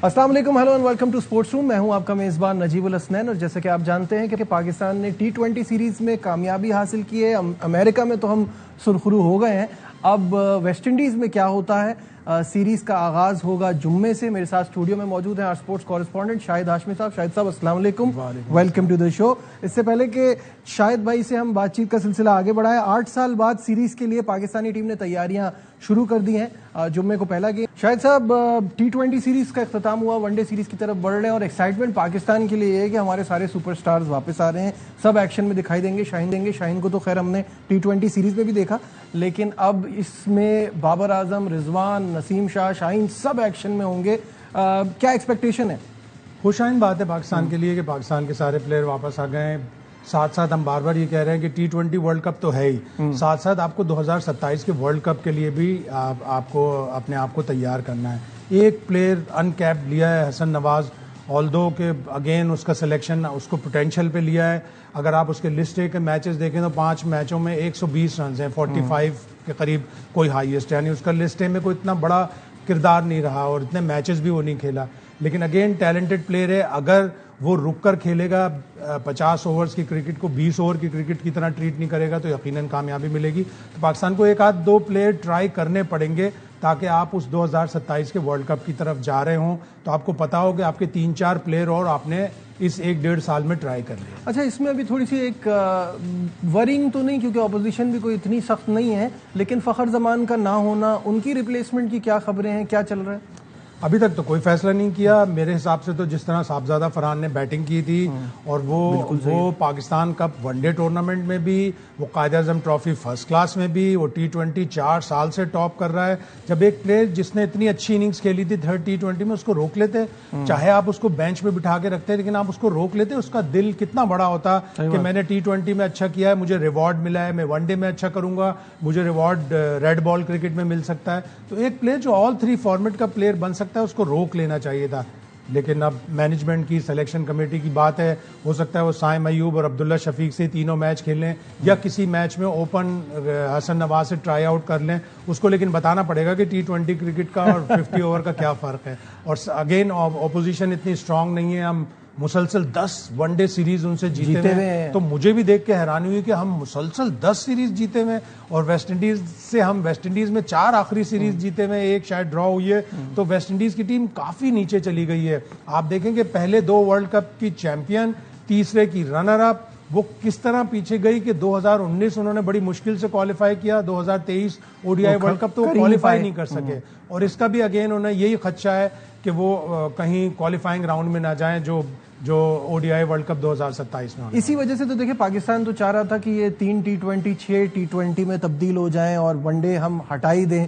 अस्सलाम वालेकुम, hello and welcome to sports room. मैं हूं आपका मेजबान नजीबुल हसनैन। और जैसे कि आप जानते हैं कि पाकिस्तान ने T20 सीरीज में कामयाबी हासिल की है। अमेरिका में तो हम सुरखरू हो गए हैं। अब वेस्ट इंडीज में क्या होता है, सीरीज का आगाज होगा जुम्मे से। मेरे साथ स्टूडियो में मौजूद हैं our sports correspondent Shahid Hashmi साहब। शाहिद साहब अस्सलाम वालेकुम, वेलकम टू द शो। इससे पहले कि शाहिद भाई से हम बातचीत का सिलसिला आगे बढ़ाएं, 8 साल बाद सीरीज के लिए पाकिस्तानी टीम ने तैयारियां शुरू कर दी हैं। जुम्मे को पहला गेम। शाहिद साहब, T20 सीरीज का इख्तिताम हुआ, वनडे सीरीज की तरफ बढ़ रहे हैं और एक्साइटमेंट पाकिस्तान के लिए है कि हमारे सारे सुपरस्टार्स वापस आ रहे हैं, सब एक्शन में दिखाई देंगे। शाहीन को तो खैर हमने T20 सीरीज में भी देखा, लेकिन अब इसमें बाबर आजम, रिजवान, नसीम शाह, शाहीन सब एक्शन में होंगे। क्या एक्सपेक्टेशन है? खुशाइन बात है पाकिस्तान के लिए कि पाकिस्तान के सारे प्लेयर वापस आ गए हैं। साथ साथ हम बार बार ये कह रहे हैं कि T20 वर्ल्ड कप तो है ही, साथ साथ आपको 2027 के वर्ल्ड कप के लिए भी आपको अपने आप को तैयार करना है। एक प्लेयर अनकैप्ड लिया है हसन नवाज, ऑल्दो के अगेन उसका सिलेक्शन उसको पोटेंशियल पे लिया है। अगर आप उसके लिस्ट ए के मैचेस देखें तो 5 मैचों में 120 रन हैं, 45 के करीब कोई हाईएस्ट, यानी उसका लिस्ट ए में कोई इतना बड़ा किरदार नहीं रहा और इतने मैचेस भी वो नहीं खेला। लेकिन अगेन टैलेंटेड प्लेयर है, अगर वो रुक कर खेलेगा, 50 ओवर्स की क्रिकेट को 20 ओवर की क्रिकेट की तरह ट्रीट नहीं करेगा तो यकीनन कामयाबी मिलेगी। तो पाकिस्तान को एक आध दो प्लेयर ट्राई करने पड़ेंगे ताकि आप उस 2027 के वर्ल्ड कप की तरफ जा रहे हों तो आपको पता हो कि आपके 3-4 प्लेयर और आपने इस 1-1.5 साल में ट्राई कर लिया। अच्छा, इसमें अभी थोड़ी सी एक वरिंग तो नहीं, क्योंकि ऑपोजिशन भी कोई इतनी सख्त नहीं है, लेकिन फखर जमान का ना होना, उनकी रिप्लेसमेंट की क्या खबरें हैं, क्या चल रहा है? अभी तक तो कोई फैसला नहीं किया। मेरे हिसाब से तो जिस तरह साहबजादा फरहान ने बैटिंग की थी और वो पाकिस्तान कप वनडे टूर्नामेंट में भी, वो कायद आजम ट्रॉफी फर्स्ट क्लास में भी, वो T20 4 साल से टॉप कर रहा है। जब एक प्लेयर जिसने इतनी अच्छी इनिंग्स खेली थी थर्ड T20 में, उसको रोक लेते, चाहे आप उसको बेंच पे बिठा के रखते, लेकिन आप उसको रोक लेते, उसका दिल कितना बड़ा होता कि मैंने T20 में अच्छा किया है, मुझे रिवॉर्ड मिला है, मैं वनडे में अच्छा करूंगा, मुझे रिवॉर्ड रेड बॉल क्रिकेट में मिल सकता है। तो एक प्लेयर जो ऑल 3 फॉर्मेट का प्लेयर बन सकता है उसको रोक लेना चाहिए था। लेकिन अब मैनेजमेंट की, सिलेक्शन कमेटी की बात है, हो सकता है वो साइम अयूब और अब्दुल्ला शफीक से तीनों मैच खेलें या किसी मैच में ओपन हसन नवाज से ट्राई आउट कर लें उसको। लेकिन बताना पड़ेगा कि T20 क्रिकेट का और 50 ओवर का क्या फ़र्क है। और अगेन ऑपोजिशन इतनी स्ट्रांग नहीं है, हम मुसलसल 10 वनडे सीरीज उनसे जीते हुए, तो मुझे भी देख के हैरानी हुई कि हम मुसलसल 10 सीरीज जीते हुए और वेस्ट इंडीज से हम वेस्ट इंडीज में 4 आखिरी सीरीज जीते हुए, एक शायद ड्रॉ हुई है। तो वेस्ट इंडीज की टीम काफी नीचे चली गई है। आप देखेंगे पहले 2 वर्ल्ड कप की चैंपियन, तीसरे की रनर अप, वो किस तरह पीछे गई कि 2019 उन्होंने बड़ी मुश्किल से क्वालिफाई किया, 2023 ओडीआई वर्ल्ड कप तो क्वालिफाई नहीं कर सके। और इसका भी अगेन उन्हें यही खदशा है कि वो कहीं क्वालिफाइंग राउंड में ना जाएं जो ओडीआई वर्ल्ड कप 2027 में। इसी वजह से तो देखिए पाकिस्तान तो चाह रहा था कि ये 3 T20 6 T20 में तब्दील हो जाएं और वनडे हम हटा ही दें।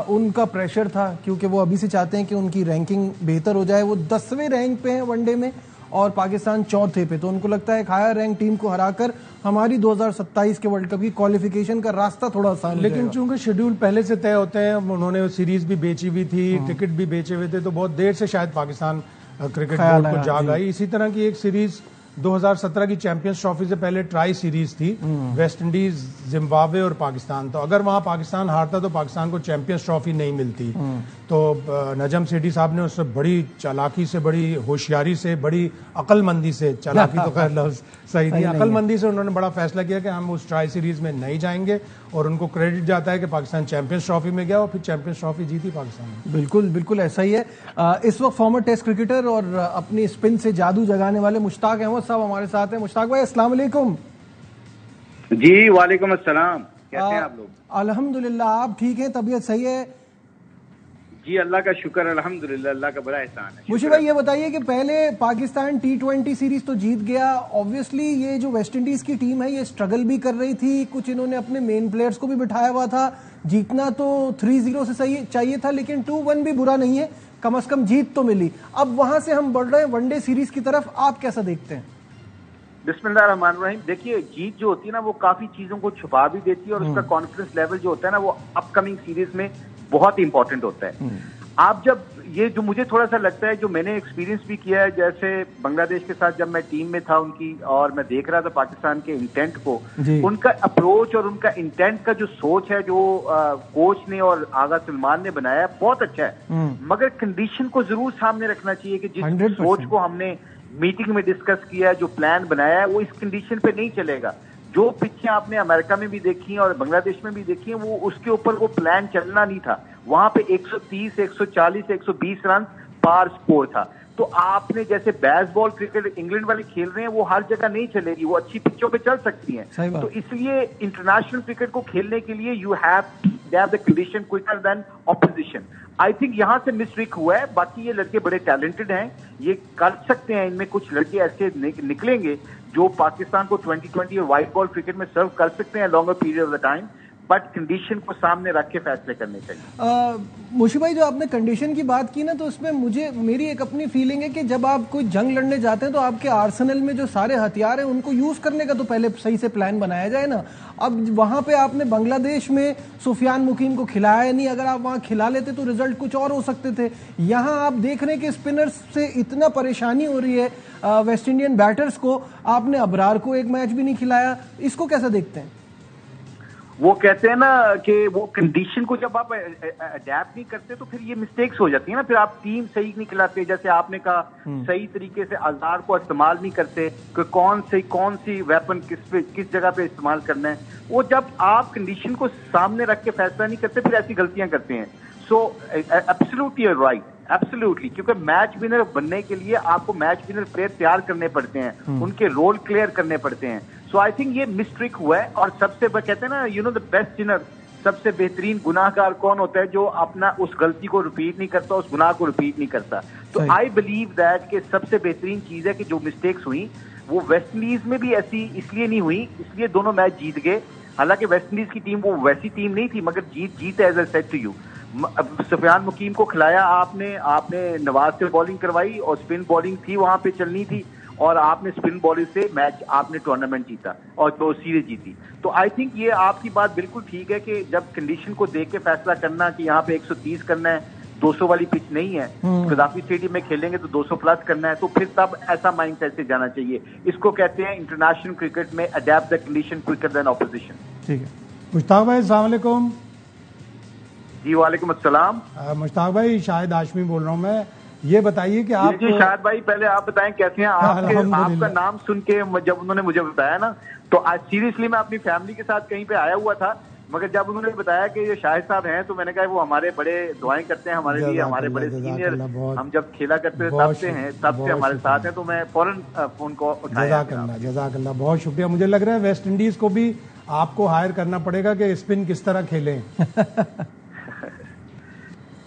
उनका प्रेशर था क्योंकि वो अभी से चाहते हैं कि उनकी रैंकिंग बेहतर हो जाए। वो 10वें रैंक पे हैं वनडे में और पाकिस्तान 4थे पे, तो उनको लगता है हायर रैंक टीम को हराकर हमारी 2027 के वर्ल्ड कप की क्वालिफिकेशन का रास्ता थोड़ा आसान हो। लेकिन चूंकि शेड्यूल पहले से तय होते हैं, उन्होंने सीरीज भी बेची हुई थी, टिकट भी बेचे हुए थे, तो बहुत देर से शायद पाकिस्तान क्रिकेट बोर्ड को जाग आई। इसी तरह की एक सीरीज 2017 की चैंपियंस ट्रॉफी से पहले ट्राई सीरीज थी, वेस्ट इंडीज, जिम्बाब्वे और पाकिस्तान। तो अगर वहां पाकिस्तान हारता तो पाकिस्तान को चैंपियंस ट्रॉफी नहीं मिलती। तो नजम सेठी साहब ने उससे बड़ी चालाकी से, बड़ी होशियारी से, बड़ी अक्लमंदी से, चालाकी तो खैर लफ्ज सही नहीं, अक्लमंदी से उन्होंने बड़ा फैसला किया कि हम उस ट्राई सीरीज में नहीं जाएंगे। और उनको क्रेडिट जाता है कि पाकिस्तान चैंपियंस ट्रॉफी में गया और फिर चैंपियंस ट्रॉफी जीती पाकिस्तान ने। बिल्कुल बिल्कुल ऐसा ही है। इस वक्त फॉर्मर टेस्ट क्रिकेटर और अपनी स्पिन से जादू जगाने वाले मुश्ताक अहमद साहब हमारे साथ हैं। मुश्ताक भाई अस्सलाम वालेकुम। जी वालेकुम अस्सलाम, कैसे हैं आप लोग? अल्हम्दुलिल्लाह, आप ठीक हैं? तबीयत सही है? जी अल्लाह का शुक्र, अल्हम्दुलिल्लाह, अल्लाह का बड़ा एहसान है। मुझे भाई ये बताइए कि पहले पाकिस्तान T20 सीरीज तो जीत गया, ऑब्वियसली ये जो वेस्ट इंडीज की टीम है ये स्ट्रगल भी कर रही थी, कुछ इन्होंने अपने मेन प्लेयर्स को भी बिठाया हुआ था। जीतना तो 3-0 से सही चाहिए था, लेकिन 2-1 भी बुरा नहीं है, कम से कम जीत तो मिली। अब वहां से हम बढ़ रहे हैं वनडे सीरीज की तरफ, आप कैसा देखते हैं? बिस्मिल्लाहिर्रहमानिर्रहीम। देखिए, जीत जो होती है ना वो काफी चीजों को छुपा भी देती है और उसका कॉन्फिडेंस लेवल जो होता है ना वो अपकमिंग सीरीज में बहुत इंपॉर्टेंट होता है। आप जब ये जो मुझे थोड़ा सा लगता है, जो मैंने एक्सपीरियंस भी किया है, जैसे बांग्लादेश के साथ जब मैं टीम में था उनकी, और मैं देख रहा था पाकिस्तान के इंटेंट को, उनका अप्रोच और उनका इंटेंट का जो सोच है, जो कोच ने और आगा सलमान ने बनाया, बहुत अच्छा है। मगर कंडीशन को जरूर सामने रखना चाहिए कि जिस सोच को हमने मीटिंग में डिस्कस किया है, जो प्लान बनाया है, वो इस कंडीशन पे नहीं चलेगा। जो पिचें आपने अमेरिका में भी देखी हैं और बांग्लादेश में भी देखी हैं, वो उसके ऊपर वो प्लान चलना नहीं था। वहां पे 130, 140, 120 रन पार स्कोर था। तो आपने जैसे बेसबॉल क्रिकेट इंग्लैंड वाले खेल रहे हैं, वो हर जगह नहीं चलेगी, वो अच्छी पिचों पे चल सकती हैं। तो इसलिए इंटरनेशनल क्रिकेट को खेलने के लिए you have the condition quicker than opposition. I think यहां से मिस्ट्रिक हुआ है। बाकी ये लड़के बड़े टैलेंटेड हैं, ये कर सकते हैं। इनमें कुछ लड़के ऐसे निकलेंगे जो पाकिस्तान को 2020 और व्हाइट बॉल क्रिकेट में सर्व कर सकते हैं longer period of the time, but condition को सामने रख के फैसले करने चाहिए। मुशी भाई, जो आपने कंडीशन की बात की ना, तो उसमें मेरी एक अपनी फीलिंग है कि जब आप कोई जंग लड़ने जाते हैं तो आपके आर्सेनल में जो सारे हथियार हैं उनको यूज करने का तो पहले सही से प्लान बनाया जाए ना। अब वहां पे आपने बांग्लादेश में सुफियान मुकीम को खिलाया नहीं, अगर आप वहां खिला लेते तो रिजल्ट कुछ और हो सकते थे। यहाँ आप देख रहे हैं कि स्पिनर्स से इतना परेशानी हो रही है वेस्ट इंडियन बैटर्स को, आपने अबरार को एक मैच भी नहीं खिलाया, इसको कैसा देखते हैं? वो कहते हैं ना कि वो कंडीशन को जब आप अडेप्ट नहीं करते तो फिर ये मिस्टेक्स हो जाती है ना, फिर आप टीम सही नहीं खिलाते। जैसे आपने कहा, सही तरीके से औजार को इस्तेमाल नहीं करते कि कौन सी वेपन किस जगह पे इस्तेमाल करना है। वो जब आप कंडीशन को सामने रख के फैसला नहीं करते, फिर ऐसी गलतियां करते हैं। So absolutely you are right, absolutely, क्योंकि मैच विनर बनने के लिए आपको मैच विनर प्लेयर तैयार करने पड़ते हैं, उनके रोल क्लियर करने पड़ते हैं। सो आई थिंक ये मिस्ट्रिक हुआ है। और सबसे कहते हैं ना, you know the best Sinner, सबसे बेहतरीन गुनाहगार कौन होता है? जो अपना उस गलती को रिपीट नहीं करता, उस गुनाह को रिपीट नहीं करता। तो आई बिलीव दैट कि सबसे बेहतरीन चीज है कि जो मिस्टेक्स हुई वो वेस्ट इंडीज में भी ऐसी इसलिए नहीं हुई, इसलिए दोनों मैच जीत गए। हालांकि वेस्ट इंडीज की टीम वो वैसी टीम नहीं थी, मगर जीत as I said to you. Sufiyan Muqeem को खिलाया आपने नवाज से बॉलिंग करवाई और स्पिन बॉलिंग थी, वहां पे चलनी थी, और आपने स्पिन बॉलिंग से मैच आपने टूर्नामेंट जीता और तो सीरीज जीती। तो आई थिंक ये आपकी बात बिल्कुल ठीक है कि जब कंडीशन को देख के फैसला करना कि यहाँ पे 130 करना है, 200 वाली पिच नहीं है, गद्दाफी स्टेडियम में खेलेंगे तो 200 प्लस करना है, तो फिर तब ऐसा माइंड सेट से जाना चाहिए। इसको कहते हैं इंटरनेशनल क्रिकेट में adapt the condition quicker than opposition. ठीक है मुश्ताक भाई, अस्सलाम वालेकुम। जी वालेकुम अस्सलाम। मुश्ताक भाई, शाहिद हाशमी बोल रहा हूँ मैं। ये बताइए कि आप जी शाहिद भाई, पहले आप बताएं कैसे हैं? आपका नाम सुन के जब उन्होंने मुझे बताया ना, तो आज सीरियसली मैं अपनी फैमिली के साथ कहीं पे आया हुआ था, मगर जब उन्होंने बताया कि ये शाहिद साहब हैं, तो मैंने कहा वो हमारे बड़े दुआएं करते हैं हमारे लिए, हमारे बड़े सीनियर, हम जब खेला करते थे तब से हैं, तब से हमारे साथ हैं। तो मैं फौरन फोन को उठाया। जज़ाकल्लाह, बहुत शुक्रिया। मुझे लग रहा है वेस्ट इंडीज को भी आपको हायर करना पड़ेगा कि स्पिन किस तरह खेलें।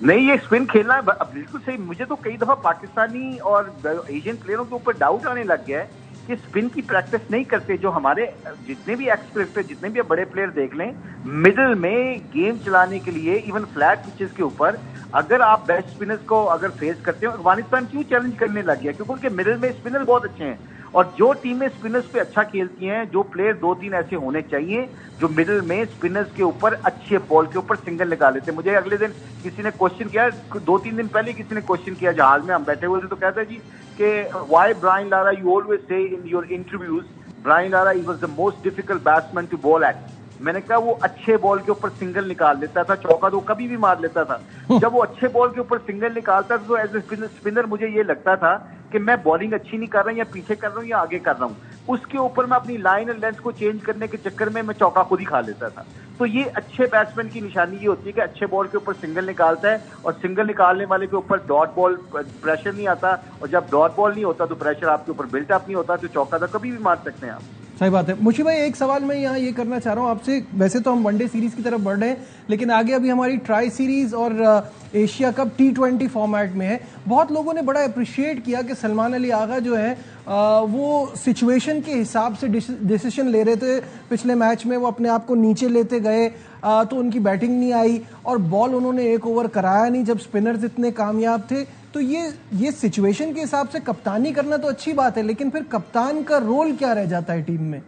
नहीं, ये स्पिन खेलना बिल्कुल सही। मुझे तो कई दफा पाकिस्तानी और एशियन प्लेयरों के ऊपर डाउट आने लग गया है कि स्पिन की प्रैक्टिस नहीं करते। जो हमारे जितने भी एक्सपर्ट, जितने भी बड़े प्लेयर देख लें, मिडिल में गेम चलाने के लिए इवन फ्लैट पिचेस के ऊपर अगर आप बेस्ट स्पिनर्स को अगर फेस करते हो, अफगानिस्तान क्यों चैलेंज करने लग गया? क्योंकि उनके मिडिल में स्पिनर बहुत अच्छे हैं, और जो टीमें स्पिनर्स पे अच्छा खेलती हैं, जो प्लेयर 2-3 ऐसे होने चाहिए जो मिडिल में स्पिनर्स के ऊपर अच्छे बॉल के ऊपर सिंगल निकाल लेते हैं। मुझे अगले दिन किसी ने क्वेश्चन किया, 2-3 दिन पहले किसी ने क्वेश्चन किया, जहाज में हम बैठे हुए थे, तो कहता है जी कि why Brian Lara, you always say in your interviews, Brian Lara he was the most difficult batsman to bowl at. मैंने कहा वो अच्छे बॉल के ऊपर सिंगल निकाल लेता था, चौका तो कभी भी मार लेता था। जब वो अच्छे बॉल के ऊपर सिंगल निकालता था तो एज ए स्पिनर मुझे ये लगता था कि मैं बॉलिंग अच्छी नहीं कर रहा हूं, या पीछे कर रहा हूं या आगे कर रहा हूं। उसके ऊपर मैं अपनी लाइन और लेंथ को चेंज करने के चक्कर में मैं चौका खुद ही खा लेता था। तो ये अच्छे बैट्समैन की निशानी ये होती है कि अच्छे बॉल के ऊपर सिंगल निकालता है, और सिंगल निकालने वाले के ऊपर डॉट बॉल प्रेशर नहीं आता, और जब डॉट बॉल नहीं होता तो प्रेशर आपके ऊपर बिल्टअप नहीं होता, तो चौका तो कभी भी मार सकते हैं आप। सही बात है। मुशी भाई, एक सवाल मैं यहाँ ये करना चाह रहा हूँ आपसे। वैसे तो हम वनडे सीरीज की तरफ बढ़ रहे हैं, लेकिन आगे अभी हमारी ट्राई सीरीज और एशिया कप T20 फॉर्मेट में है। बहुत लोगों ने बड़ा अप्रिशिएट किया कि सलमान अली आगा जो है वो सिचुएशन के हिसाब से डिसीजन ले रहे थे। पिछले मैच में वो अपने आप को नीचे लेते गए तो उनकी बैटिंग नहीं आई, और बॉल उन्होंने एक ओवर कराया नहीं जब स्पिनर्स इतने कामयाब थे। तो ये सिचुएशन के हिसाब से कप्तानी करना तो अच्छी बात है, लेकिन फिर कप्तान का रोल क्या रह जाता है टीम में?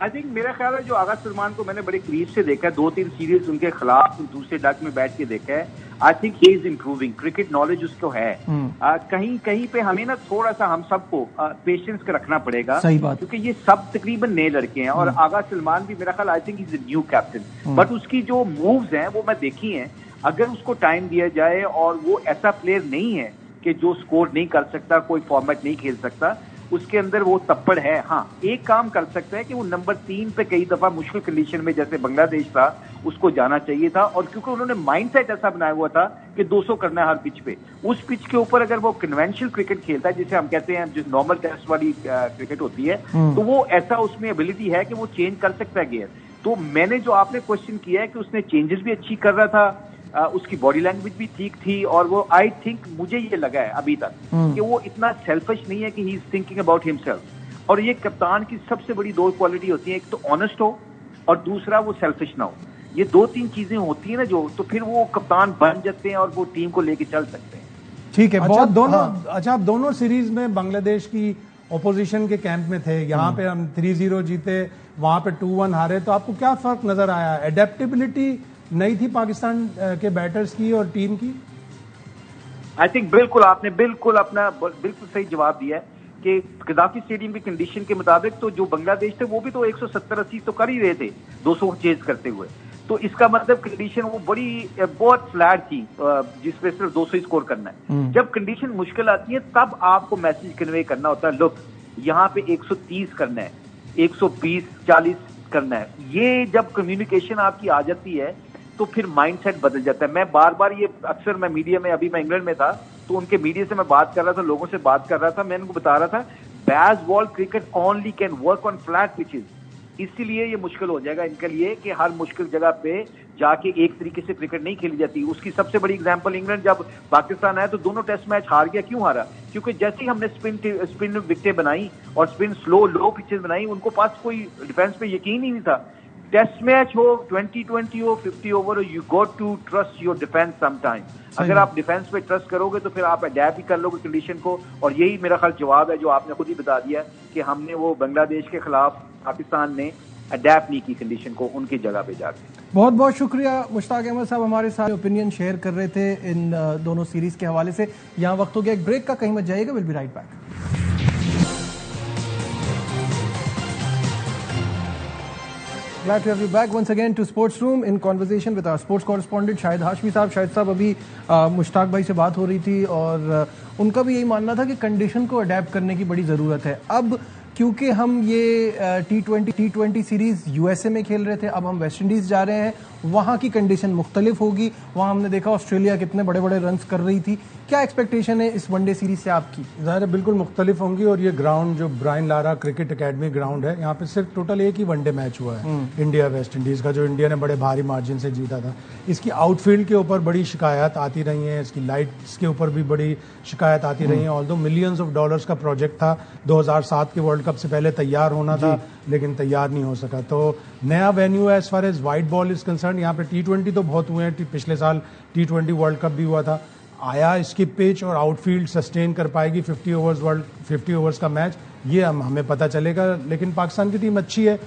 आई थिंक मेरा ख्याल है जो आगा सलमान को मैंने बड़े करीब से देखा है, 2-3 सीरीज उनके खिलाफ दूसरे डक में बैठ के देखा है। I think he is improving, cricket knowledge उसको है। कहीं कहीं पे हमें ना थोड़ा सा हम सबको पेशेंस का रखना पड़ेगा, सही बात, क्योंकि ये सब तकरीबन नए लड़के हैं और आगा सलमान भी मेरा ख्याल I think is a new captain, but उसकी जो मूव्स हैं वो मैं देखी हैं। अगर उसको टाइम दिया जाए और वो ऐसा प्लेयर नहीं है कि जो स्कोर नहीं कर सकता, कोई फॉर्मेट नहीं खेल सकता, उसके अंदर वो तप्पड़ है। हाँ, एक काम कर सकता है कि वो नंबर 3 पे कई दफा मुश्किल कंडीशन में जैसे बांग्लादेश था उसको जाना चाहिए था, और क्योंकि उन्होंने माइंडसेट ऐसा बनाया हुआ था कि 200 करना है हर पिच पे, उस पिच के ऊपर अगर वो कन्वेंशनल क्रिकेट खेलता है जिसे हम कहते हैं जो नॉर्मल टेस्ट वाली क्रिकेट होती है, तो वो ऐसा उसमें एबिलिटी है कि वो चेंज कर सकता है गियर। तो मैंने जो आपने क्वेश्चन किया है कि उसने चेंजेस भी अच्छी कर रहा था, उसकी बॉडी लैंग्वेज भी ठीक थी, और वो आई थिंक मुझे ये लगा है अभी तक कि वो इतना सेल्फिश नहीं है कि he is thinking about himself. और ये कप्तान की सबसे बड़ी दो क्वालिटी होती है, एक तो ऑनेस्ट हो और दूसरा वो सेल्फिश ना हो। ये 2-3 चीजें होती है ना जो, तो फिर वो कप्तान बन जाते हैं और वो टीम को लेके चल सकते हैं। ठीक है, बहुत दोनों अच्छा, आप दोनों सीरीज में बांग्लादेश की ओपोजिशन के कैंप में थे। यहाँ पे हम 3-0 जीते, वहां पे 2-1 हारे, तो आपको क्या फर्क नजर आया? एडेप्टेबिलिटी नहीं थी पाकिस्तान के बैटर्स की और टीम की? आई थिंक बिल्कुल आपने बिल्कुल सही जवाब दिया है कि गद्दाफी स्टेडियम की कंडीशन के मुताबिक तो जो बांग्लादेश थे वो भी तो 170-80 तो कर ही रहे थे 200 चेज करते हुए। तो इसका मतलब कंडीशन वो बहुत फ्लैट थी जिसपे सिर्फ 200 ही स्कोर करना है। जब कंडीशन मुश्किल आती है तब आपको मैसेज कन्वे करना होता है, लुक यहाँ पे 130 करना है, 120-40 करना है। ये जब कम्युनिकेशन आपकी आ जाती है तो फिर माइंडसेट बदल जाता है। मैं बार बार ये अक्सर मैं मीडिया में, अभी मैं इंग्लैंड में था तो उनके मीडिया से मैं बात कर रहा था, लोगों से बात कर रहा था, मैं उनको बता रहा था Bazball cricket only can work on flat pitches. इसीलिए ये मुश्किल हो जाएगा इनके लिए कि हर मुश्किल जगह पे जाके एक तरीके से क्रिकेट नहीं खेली जाती। उसकी सबसे बड़ी एग्जांपल इंग्लैंड जब पाकिस्तान आया तो दोनों टेस्ट मैच हार गया। क्यों हारा? क्योंकि जैसे ही हमने स्पिन विकेटें बनाई और स्पिन लो पिचेस बनाई, उनको पास कोई डिफेंस पे यकीन ही नहीं था। टेस्ट मैच हो, 2020 हो, 50 ओवर हो, you got to trust your defence sometime. अगर आप डिफेंस पे ट्रस्ट करोगे तो फिर आप अडैप्ट भी कर लोगे कंडीशन को, और यही मेरा ख्याल जवाब है जो आपने खुद ही बता दिया कि हमने वो बांग्लादेश के खिलाफ पाकिस्तान ने अडैप्ट नहीं की कंडीशन को उनकी जगह पे जाके। बहुत बहुत शुक्रिया मुश्ताक अहमद साहब, हमारे साथ ओपिनियन शेयर कर रहे थे इन दोनों सीरीज के हवाले से। यहाँ वक्त हो गया एक ब्रेक का, कहीं मत जाइएगा, will be right back. Glad to have you back once again to Sports Room in conversation with our sports correspondent Shahid Hashmi साहब। शाहिद साहब, अभी मुश्ताक भाई से बात हो रही थी और उनका भी यही मानना था कि कंडीशन को अडेप्ट करने की बड़ी ज़रूरत है। अब क्योंकि हम ये टी20 सीरीज यूएसए में खेल रहे थे, अब हम वेस्ट इंडीज जा रहे हैं, वहाँ की कंडीशन मुख्तलिफ होगी। वहाँ हमने देखा ऑस्ट्रेलिया कितने बड़े बड़े रन्स कर रही थी। क्या एक्सपेक्टेशन है इस वनडे सीरीज से आपकी? ज़ाहिर है बिल्कुल मुख्तलिफ होंगी, और ये ग्राउंड जो Brian Lara cricket academy ground है, यहाँ पे सिर्फ टोटल एक ही वनडे मैच हुआ है इंडिया वेस्ट इंडीज़ का, जो इंडिया ने बड़े भारी मार्जिन से जीता था। इसकी आउटफील्ड के ऊपर बड़ी शिकायत आती रही हैं, इसकी लाइट्स के ऊपर भी बड़ी शिकायत आती रही हैं। ऑल्दो मिलियंस ऑफ डॉलर्स का प्रोजेक्ट था, 2007 के वर्ल्ड कप से पहले तैयार होना था, लेकिन तैयार नहीं हो सका। तो नया वेन्यू है as far as white ball is concern. यहाँ पे टी20 तो बहुत हुए हैं, पिछले साल टी20 वर्ल्ड कप भी हुआ था। आया इसकी पिच और आउटफील्ड सस्टेन कर पाएगी 50 ओवर्स का मैच, ये हमें पता चलेगा। लेकिन पाकिस्तान की टीम अच्छी है,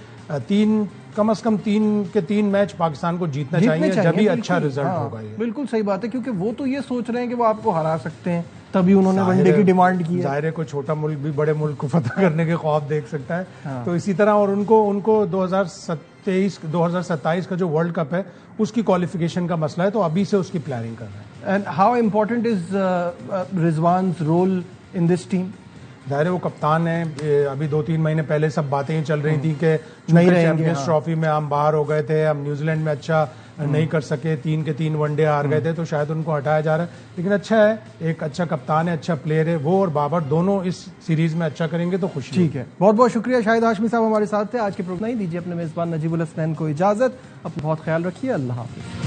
कम से कम 3 मैच पाकिस्तान को जीतना चाहिए जब भी अच्छा रिजल्ट होगा। ये बिल्कुल सही बात है, क्योंकि वो तो ये सोच रहे हैं कि वो आपको हरा सकते हैं, तभी उन्होंने वनडे की डिमांड की है। जाहिर है कोई छोटा मुल्क भी बड़े मुल्क को फतह करने के ख्वाब देख सकता है। तो इसी तरह, और उनको 2027 का जो वर्ल्ड कप है उसकी क्वालिफिकेशन का मसला है, तो अभी से उसकी प्लानिंग कर रहे हैं। And how important is Rizwan's role in this team? जाहिर है वो कप्तान है। अभी 2-3 महीने पहले सब बातें चल रही थी कि चैंपियंस ट्रॉफी में हम बाहर हो गए थे, हम न्यूजीलैंड में अच्छा नहीं कर सके, 3 के 3 वनडे हार गए थे, तो शायद उनको हटाया जा रहा है। लेकिन अच्छा है, एक अच्छा कप्तान है, अच्छा प्लेयर है, वो और बाबर दोनों इस सीरीज में अच्छा करेंगे तो खुशी। ठीक है, बहुत बहुत शुक्रिया शाहिद हाशमी साहब हमारे साथ थे। आज के प्रोग्राम नहीं दीजिए अपने मेजबान नजीबुल हसनैन को इजाजत। अपना बहुत ख्याल रखिए, अल्लाह हाफिज।